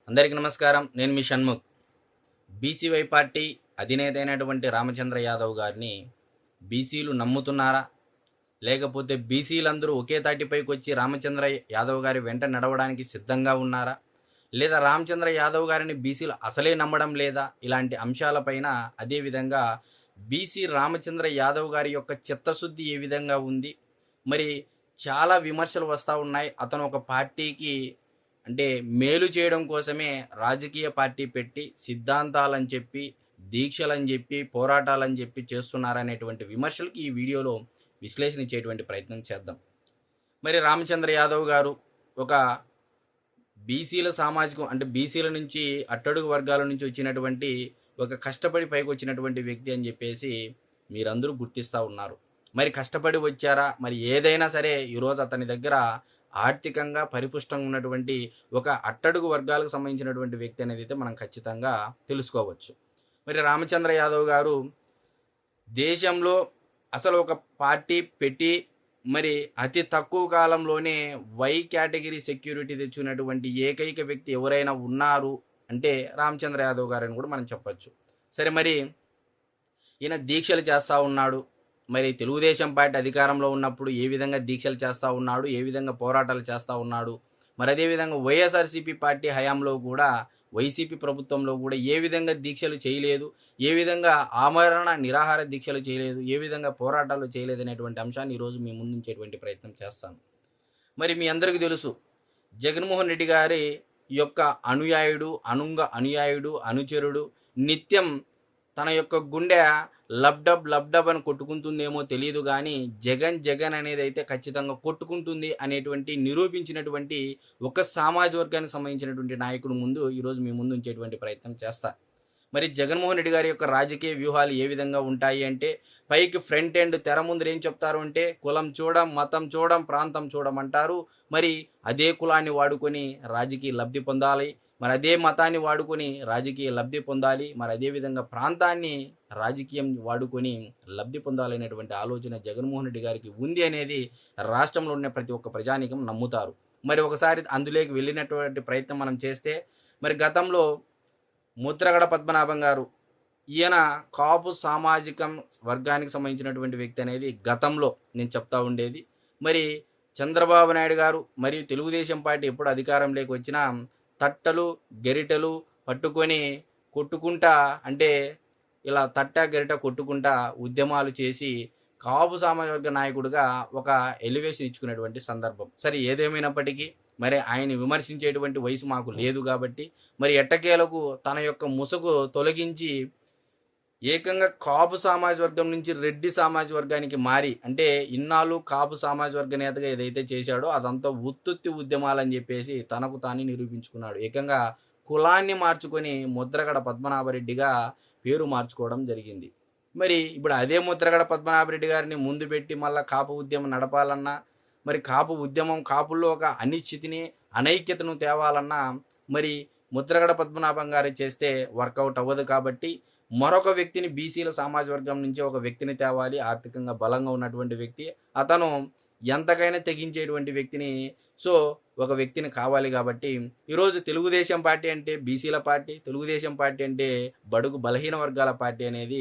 అందరికీ నమస్కారం. నేను మీ షణ్ముఖ్. బీసీవై పార్టీ అధినేత అయినటువంటి రామచంద్ర యాదవ్ గారిని బీసీలు నమ్ముతున్నారా? లేకపోతే బీసీలందరూ ఒకే తాటిపైకి వచ్చి రామచంద్ర యాదవ్ గారి వెంట నడవడానికి సిద్ధంగా ఉన్నారా? లేదా రామచంద్ర యాదవ్ గారిని బీసీలు అసలే నమ్మడం లేదా? ఇలాంటి అంశాలపైన, అదేవిధంగా బీసీ రామచంద్ర యాదవ్ గారి యొక్క చిత్తశుద్ధి ఏ విధంగా ఉంది? మరి చాలా విమర్శలు వస్తూ ఉన్నాయి. అతను ఒక పార్టీకి అంటే మేలు చేయడం కోసమే రాజకీయ పార్టీ పెట్టి సిద్ధాంతాలని చెప్పి, దీక్షలని చెప్పి, పోరాటాలని చెప్పి చేస్తున్నారనేటువంటి విమర్శలకి ఈ వీడియోలో విశ్లేషణ ఇచ్చేటువంటి ప్రయత్నం చేద్దాం. మరి రామచంద్ర యాదవ్ గారు ఒక బీసీల సామాజికం అంటే బీసీల నుంచి అట్టడుగు వర్గాల నుంచి వచ్చినటువంటి ఒక కష్టపడి పైకి వచ్చినటువంటి వ్యక్తి అని చెప్పేసి మీరందరూ గుర్తిస్తూ ఉన్నారు. మరి కష్టపడి వచ్చారా? మరి ఏదైనా సరే ఈరోజు అతని దగ్గర ఆర్థికంగా పరిపుష్టంగా ఉన్నటువంటి ఒక అట్టడుగు వర్గాలకు సంబంధించినటువంటి వ్యక్తి అనేది అయితే మనం ఖచ్చితంగా తెలుసుకోవచ్చు. మరి రామచంద్ర యాదవ్ గారు దేశంలో అసలు ఒక పార్టీ పెట్టి మరి అతి తక్కువ కాలంలోనే వై కేటగిరీ సెక్యూరిటీ తెచ్చుకున్నటువంటి ఏకైక వ్యక్తి ఎవరైనా ఉన్నారు అంటే రామచంద్ర యాదవ్ గారని కూడా మనం చెప్పచ్చు. సరే, మరి ఈయన దీక్షలు చేస్తూ ఉన్నాడు. మరి తెలుగుదేశం పార్టీ అధికారంలో ఉన్నప్పుడు ఏ విధంగా దీక్షలు చేస్తూ ఉన్నాడు, ఏ విధంగా పోరాటాలు చేస్తూ ఉన్నాడు, మరి అదేవిధంగా వైఎస్ఆర్సీపీ పార్టీ హయాంలో కూడా, వైసీపీ ప్రభుత్వంలో కూడా ఏ విధంగా దీక్షలు చేయలేదు, ఏ విధంగా ఆమరణ నిరాహార దీక్షలు చేయలేదు, ఏ విధంగా పోరాటాలు చేయలేదు అనేటువంటి అంశాన్ని ఈరోజు మీ ముందుంచేటువంటి ప్రయత్నం చేస్తాను. మరి మీ అందరికీ తెలుసు, జగన్మోహన్ రెడ్డి గారి యొక్క అనుయాయుడు అనుచరుడు నిత్యం తన యొక్క గుండె లబ్డబ్ అని కొట్టుకుంటుందేమో తెలియదు, కానీ జగన్ అనేది అయితే ఖచ్చితంగా కొట్టుకుంటుంది అనేటువంటి నిరూపించినటువంటి ఒక సామాజిక వర్గానికి సంబంధించినటువంటి నాయకుడు ముందు ఈరోజు మీ ముందు ఉంచేటువంటి ప్రయత్నం చేస్తా. మరి జగన్మోహన్ రెడ్డి గారి యొక్క రాజకీయ వ్యూహాలు ఏ విధంగా ఉంటాయి అంటే, పైకి ఫ్రంట్ ఎండ్ తెర ముందు ఏం చెప్తారు అంటే కులం చూడం, మతం చూడం, ప్రాంతం చూడమంటారు. మరి అదే కులాన్ని వాడుకొని రాజకీయ లబ్ధి పొందాలి, మరి అదే మతాన్ని వాడుకొని రాజకీయ లబ్ధి పొందాలి, మరి అదేవిధంగా ప్రాంతాన్ని రాజకీయం వాడుకొని లబ్ధి పొందాలనేటువంటి ఆలోచన జగన్మోహన్ రెడ్డి గారికి ఉంది అనేది రాష్ట్రంలో ఉన్న ప్రతి ఒక్క ప్రజానీకం నమ్ముతారు. మరి ఒకసారి అందులోకి వెళ్ళినటువంటి ప్రయత్నం మనం చేస్తే, మరి గతంలో ముద్రగడ పద్మనాభం గారు, ఈయన కాపు సామాజికం వర్గానికి సంబంధించినటువంటి వ్యక్తి అనేది గతంలో నేను చెప్తా ఉండేది. మరి చంద్రబాబు నాయుడు గారు మరియు తెలుగుదేశం పార్టీ ఎప్పుడు అధికారంలోకి వచ్చినా తట్టలు గెరిటలు పట్టుకొని కొట్టుకుంటా, అంటే ఇలా తట్ట గెరిట కొట్టుకుంటా ఉద్యమాలు చేసి కాపు సామాజిక వర్గ నాయకుడిగా ఒక ఎలివేషన్ ఇచ్చుకునేటువంటి సందర్భం. సరే, ఏదేమైనప్పటికీ మరి ఆయన విమర్శించేటువంటి వయసు మాకు లేదు కాబట్టి, మరి ఎట్టకేలకు తన యొక్క ముసుగు తొలగించి ఏకంగా కాపు సామాజిక వర్గం నుంచి రెడ్డి సామాజిక వర్గానికి మారి, అంటే ఇన్నాళ్ళు కాపు సామాజిక వర్గ నేతగా ఏదైతే చేశాడో అదంతా ఉత్తుత్తి ఉద్యమాలని చెప్పేసి తనకు తాను నిరూపించుకున్నాడు. ఏకంగా కులాన్ని మార్చుకొని ముద్రగడ పద్మనాభరెడ్డిగా పేరు మార్చుకోవడం జరిగింది. మరి ఇప్పుడు అదే ముద్రగడ పద్మనాభరెడ్డి గారిని ముందు పెట్టి మళ్ళీ కాపు ఉద్యమం నడపాలన్నా, మరి కాపు ఉద్యమం కాపుల్లో ఒక అనిశ్చితిని అనైక్యతను తేవాలన్నా మరి ముద్రగడ పద్మనాభం గారు చేస్తే వర్కౌట్ అవ్వదు. కాబట్టి మరొక వ్యక్తిని బీసీల సామాజిక వర్గం నుంచి ఒక వ్యక్తిని తేవాలి, ఆర్థికంగా బలంగా ఉన్నటువంటి వ్యక్తి, అతను ఎంతకైనా తెగించేటువంటి వ్యక్తిని, సో ఒక వ్యక్తిని కావాలి. కాబట్టి ఈరోజు తెలుగుదేశం పార్టీ అంటే బీసీల పార్టీ, తెలుగుదేశం పార్టీ అంటే బడుగు బలహీన వర్గాల పార్టీ అనేది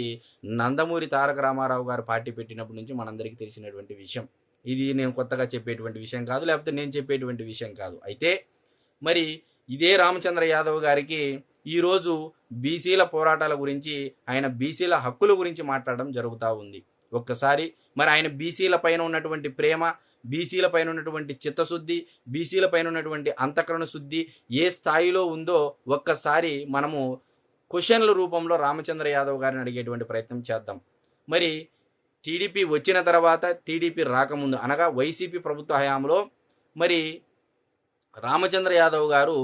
నందమూరి తారక రామారావు గారు పార్టీ పెట్టినప్పటి నుంచి మనందరికీ తెలిసినటువంటి విషయం. ఇది నేను కొత్తగా చెప్పేటువంటి విషయం కాదు, లేకపోతే నేను చెప్పేటువంటి విషయం కాదు. అయితే మరి ఇదే రామచంద్ర యాదవ్ గారికి ఈరోజు బీసీల పోరాటాల గురించి, ఆయన బీసీల హక్కుల గురించి మాట్లాడడం జరుగుతూ ఉంది. ఒక్కసారి మరి ఆయన బీసీల పైన ఉన్నటువంటి ప్రేమ, బీసీల పైన ఉన్నటువంటి చిత్తశుద్ధి, బీసీల పైన ఉన్నటువంటి అంతఃకరణ శుద్ధి ఏ స్థాయిలో ఉందో ఒక్కసారి మనము క్వశ్చన్ల రూపంలో రామచంద్ర యాదవ్ గారిని అడిగేటువంటి ప్రయత్నం చేద్దాం. మరి టీడీపీ వచ్చిన తర్వాత, టీడీపీ రాకముందు అనగా వైసీపీ ప్రభుత్వ హయాంలో మరి రామచంద్ర యాదవ్ గారు,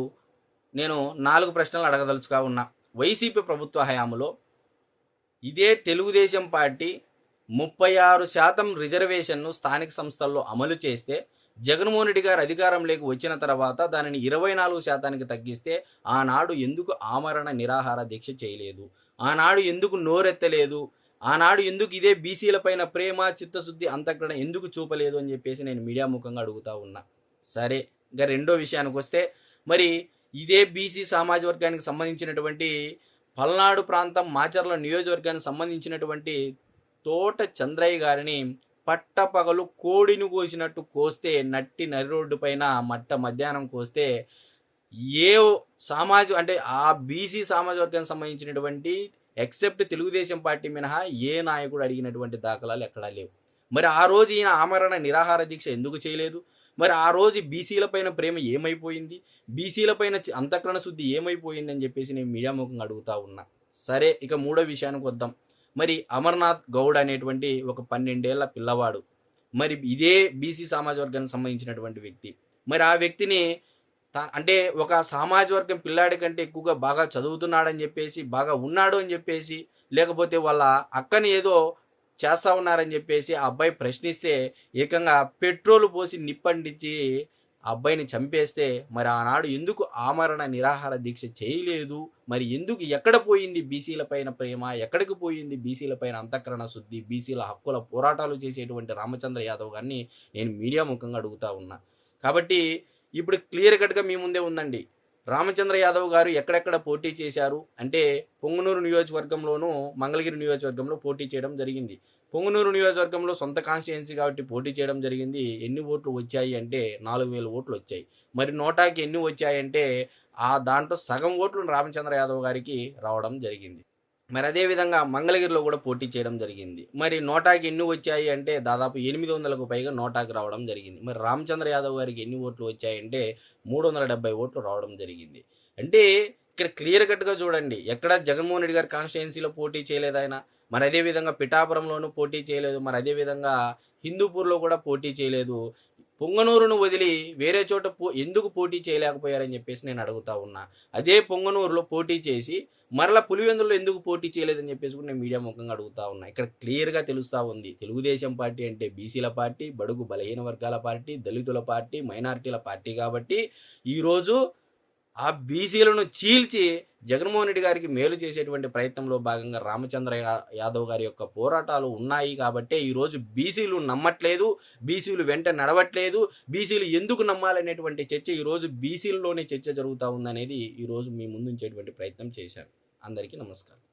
నేను 4 ప్రశ్నలు అడగదలుచుగా ఉన్నా. వైసీపీ ప్రభుత్వ హయాంలో ఇదే తెలుగుదేశం పార్టీ 36% రిజర్వేషన్ను స్థానిక సంస్థల్లో అమలు చేస్తే, జగన్మోహన్ రెడ్డి గారు అధికారంలోకి వచ్చిన తర్వాత దానిని 24% తగ్గిస్తే ఆనాడు ఎందుకు ఆమరణ నిరాహార దీక్ష చేయలేదు? ఆనాడు ఎందుకు నోరెత్తలేదు? ఆనాడు ఎందుకు ఇదే బీసీల పైన ప్రేమ, చిత్తశుద్ధి, అంతఃకరణ ఎందుకు చూపలేదు అని చెప్పేసి నేను మీడియా ముఖంగా అడుగుతా ఉన్నా. సరే, ఇంకా రెండో విషయానికి వస్తే, మరి ఇదే బీసీ సామాజిక వర్గానికి సంబంధించినటువంటి పల్నాడు ప్రాంతం మాచర్ల నియోజకవర్గానికి సంబంధించినటువంటి తోట చంద్రయ్య గారిని పట్టపగలు కోడిని కోసినట్టు కోస్తే, నట్టి నరి రోడ్డు పైన మధ్యాహ్నం కోస్తే ఏ అంటే ఆ బీసీ సామాజిక వర్గానికి సంబంధించినటువంటి ఎక్సెప్ట్ తెలుగుదేశం పార్టీ మినహా ఏ నాయకుడు అడిగినటువంటి దాఖలాలు ఎక్కడా లేవు. మరి ఆ రోజు ఈయన ఆమరణ నిరాహార దీక్ష ఎందుకు చేయలేదు? మరి ఆ రోజు బీసీల పైన ప్రేమ ఏమైపోయింది? బీసీల పైన అంతఃకరణ శుద్ధి ఏమైపోయింది అని చెప్పేసి నేను మీడియా ముఖంగా అడుగుతా ఉన్నా. సరే, ఇక మూడో విషయానికి వద్దాం. మరి అమర్నాథ్ గౌడ్ అనేటువంటి ఒక 12 ఏళ్ల పిల్లవాడు, మరి ఇదే బీసీ సామాజిక వర్గానికి సంబంధించినటువంటి వ్యక్తి. మరి ఆ వ్యక్తిని అంటే ఒక సామాజిక వర్గం పిల్లాడి కంటే ఎక్కువగా బాగా చదువుతున్నాడని చెప్పేసి, బాగా ఉన్నాడు అని చెప్పేసి, లేకపోతే వాళ్ళ అక్కని ఏదో చేస్తా ఉన్నారని చెప్పేసి ఆ అబ్బాయి ప్రశ్నిస్తే ఏకంగా పెట్రోల్ పోసి నిప్పండించి ఆ అబ్బాయిని చంపేస్తే, మరి ఆనాడు ఎందుకు ఆమరణ నిరాహార దీక్ష చేయలేదు? మరి ఎందుకు, ఎక్కడ పోయింది బీసీల పైన ప్రేమ? ఎక్కడికి పోయింది బీసీల పైన అంతఃకరణ శుద్ధి? బీసీల హక్కుల పోరాటాలు చేసేటువంటి రామచంద్ర యాదవ్ గారిని నేను మీడియా ముఖంగా అడుగుతా ఉన్నా. కాబట్టి ఇప్పుడు క్లియర్ కట్గా మీ ముందే ఉందండి. రామచంద్ర యాదవ్ గారు ఎక్కడెక్కడ పోటీ చేశారు అంటే పొంగనూరు నియోజకవర్గంలోనూ మంగళగిరి నియోజకవర్గంలో పోటీ చేయడం జరిగింది. పొంగనూరు నియోజకవర్గంలో సొంత కాన్స్టిట్యుయెన్సీ కాబట్టి పోటీ చేయడం జరిగింది. ఎన్ని ఓట్లు వచ్చాయి అంటే 4000 ఓట్లు వచ్చాయి. మరి నోటాకి ఎన్ని వచ్చాయంటే దాంట్లో సగం ఓట్లు రామచంద్ర యాదవ్ గారికి రావడం జరిగింది. మరి అదేవిధంగా మంగళగిరిలో కూడా పోటీ చేయడం జరిగింది. మరి నోటాకి ఎన్ని వచ్చాయి అంటే దాదాపు 800కు పైగా నోటాకి రావడం జరిగింది. మరి రామచంద్ర యాదవ్ గారికి ఎన్ని ఓట్లు వచ్చాయంటే 370 ఓట్లు రావడం జరిగింది. అంటే ఇక్కడ క్లియర్ కట్గా చూడండి, ఎక్కడ జగన్మోహన్ రెడ్డి గారి కాన్స్టిట్యుయెన్సీలో పోటీ చేయలేదు ఆయన. మరి అదేవిధంగా పిఠాపురంలోనూ పోటీ చేయలేదు. మరి అదేవిధంగా హిందూపూర్లో కూడా పోటీ చేయలేదు. పొంగనూరును వదిలి వేరే చోట ఎందుకు పోటీ చేయలేకపోయారని చెప్పేసి నేను అడుగుతా ఉన్నా. అదే పొంగనూరులో పోటీ చేసి మరలా పులివెందుల్లో ఎందుకు పోటీ చేయలేదని చెప్పేసి కూడా నేను మీడియా ముఖంగా అడుగుతా ఉన్నా. ఇక్కడ క్లియర్గా తెలుస్తూ ఉంది, తెలుగుదేశం పార్టీ అంటే బీసీల పార్టీ, బడుగు బలహీన వర్గాల పార్టీ, దళితుల పార్టీ, మైనారిటీల పార్టీ. కాబట్టి ఈరోజు ఆ బీసీలను చీల్చి జగన్మోహన్ రెడ్డి గారికి మేలు చేసేటువంటి ప్రయత్నంలో భాగంగా రామచంద్ర యాదవ్ గారి యొక్క పోరాటాలు ఉన్నాయి. కాబట్టి ఈరోజు బీసీలు నమ్మట్లేదు, బీసీలు వెంట నడవట్లేదు, బీసీలు ఎందుకు నమ్మాలనేటువంటి చర్చ ఈరోజు బీసీలలోనే చర్చ జరుగుతూ ఉందనేది ఈరోజు మీ ముందుంచేటువంటి ప్రయత్నం చేశాను. అందరికీ నమస్కారం.